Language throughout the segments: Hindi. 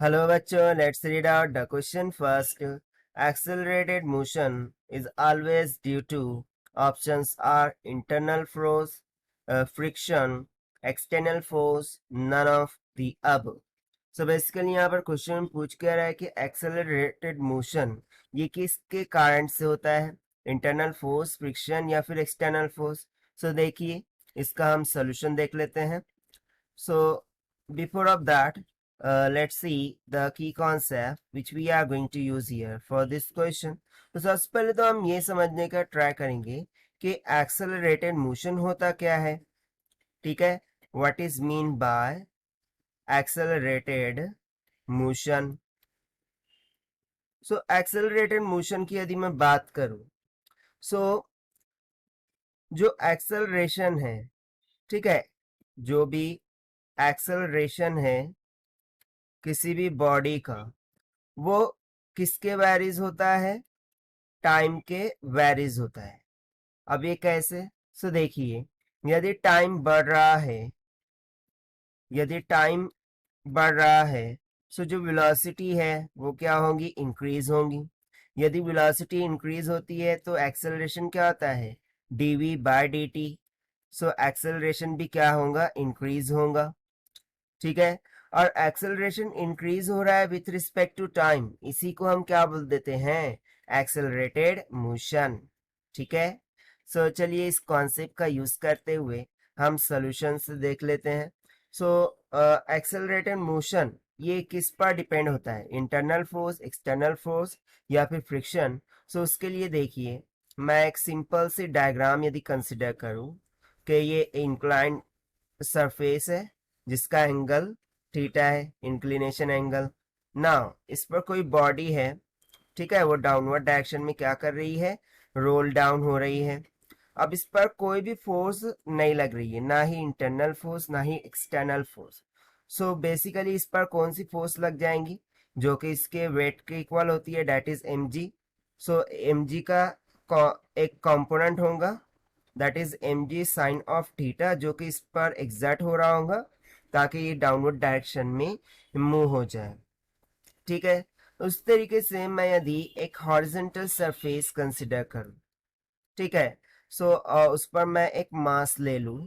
Hello bachcho, let's read out the question first. Accelerated motion is always due to options are internal force, friction, external force, none of the above. So basically यहाँ पर क्वेश्चन पूछ के रहा है कि एक्सेलरेटेड मोशन ये किसके कारण से होता है, इंटरनल फोर्स, फ्रिक्शन या फिर एक्सटर्नल फोर्स. सो देखिए इसका हम सोल्यूशन देख लेते हैं. So before of that let's see the key concept which we are going to use here for this question. तो सबसे पहले तो हम ये समझने का ट्राई करेंगे कि एक्सेलरेटेड मोशन होता क्या है. ठीक है, what is mean by accelerated motion. So accelerated motion की यदि मैं बात करूं, सो जो एक्सेलरेशन है, ठीक है, जो भी एक्सेलरेशन है किसी भी बॉडी का, वो किसके वैरीज होता है, टाइम के वैरीज होता है. अब ये कैसे? सो देखिए, यदि टाइम बढ़ रहा है, यदि टाइम बढ़ रहा है, सो जो वेलोसिटी है वो क्या होंगी, इंक्रीज होंगी. यदि वेलोसिटी इंक्रीज होती है तो एक्सेलरेशन क्या होता है, dv by dt. So acceleration भी क्या होगा, इंक्रीज होगा. ठीक है, और एक्सेलरेशन इंक्रीज हो रहा है विथ रिस्पेक्ट टू टाइम, इसी को हम क्या बोल देते हैं, एक्सेलरेटेड मोशन. ठीक है, सो चलिए इस कॉन्सेप्ट का यूज करते हुए हम सॉल्यूशन से देख लेते हैं. सो एक्सेलरेटेड मोशन ये किस पर डिपेंड होता है, इंटरनल फोर्स, एक्सटर्नल फोर्स या फिर फ्रिक्शन. सो उसके लिए देखिए, मैं एक सिंपल सी डायग्राम यदि कंसिडर करूं कि ये इंक्लाइंड सरफेस है जिसका एंगल थीटा है, इंक्लिनेशन एंगल. नाउ इस पर कोई बॉडी है, ठीक है, वो डाउनवर्ड डायरेक्शन में क्या कर रही है, रोल डाउन हो रही है. अब इस पर कोई भी फोर्स नहीं लग रही है, ना ही इंटरनल फोर्स ना ही एक्सटर्नल फोर्स. सो बेसिकली इस पर कौन सी फोर्स लग जाएंगी, जो कि इसके वेट के इक्वल होती है, that is mg. So mg का एक कंपोनेंट होगा, that is mg sine of theta, जो कि इस पर एग्जर्ट हो रहा होगा ताकि ये डाउनवर्ड डायरेक्शन में मूव हो जाए. ठीक है, उस तरीके से मैं यदि एक हॉरिजॉन्टल सरफेस कंसिडर करूं, ठीक है, सो उस पर मैं एक मास ले लूं,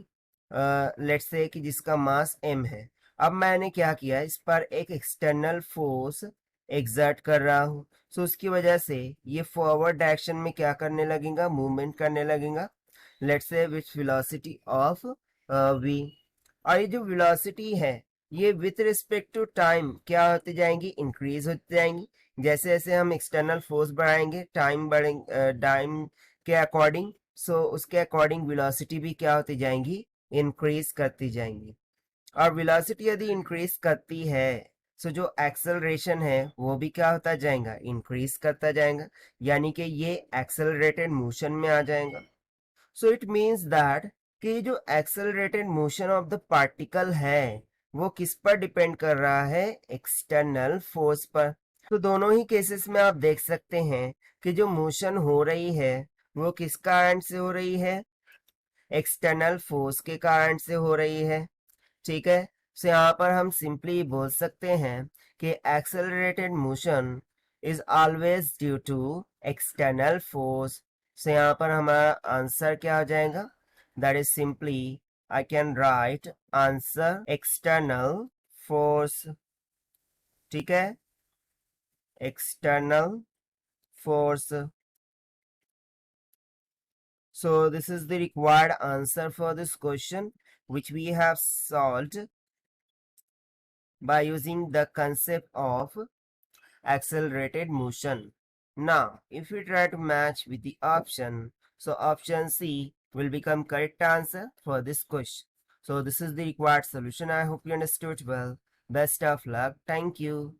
लेट्स से कि जिसका मास m है. अब मैंने क्या किया, इस पर एक एक्सटर्नल फोर्स एग्जर्ट कर रहा हूं. सो उसकी वजह से ये फॉरवर्ड डायरेक्शन में क्या करने लगेगा, मूवमेंट करने लगेगा, let's say with velocity of v. और ये जो वेलोसिटी है ये विथ रिस्पेक्ट टू टाइम क्या होती जाएंगी, इंक्रीज होती जाएंगी. जैसे जैसे हम एक्सटर्नल फोर्स बढ़ाएंगे, टाइम बढ़ेंगे, टाइम के अकॉर्डिंग, सो उसके अकॉर्डिंग वेलोसिटी भी क्या होती जाएंगी, इंक्रीज करती जाएंगी. और वेलोसिटी यदि इंक्रीज करती है, सो जो एक्सेलरेशन है वो भी क्या होता जाएगा, इंक्रीज करता जाएगा, यानी कि ये एक्सेलरेटेड मोशन में आ जाएगा. सो इट मीन्स दैट कि जो accelerated motion of the particle है वो किस पर डिपेंड कर रहा है, एक्सटर्नल फोर्स पर. तो दोनों ही केसेस में आप देख सकते हैं कि जो मोशन हो रही है वो किस कारण से हो रही है, एक्सटर्नल फोर्स के कारण से हो रही है. ठीक है, सो यहाँ पर हम सिंपली बोल सकते हैं कि accelerated motion is always due to external force. So यहाँ पर हमारा आंसर क्या हो जाएगा, that is simply I can write answer external force. ठीक है, external force. So this is the required answer for this question, which we have solved by using the concept of accelerated motion. Now, if we try to match with the option, so option C will become correct answer for this question. So this is the required solution. I hope you understood well. Best of luck. Thank you.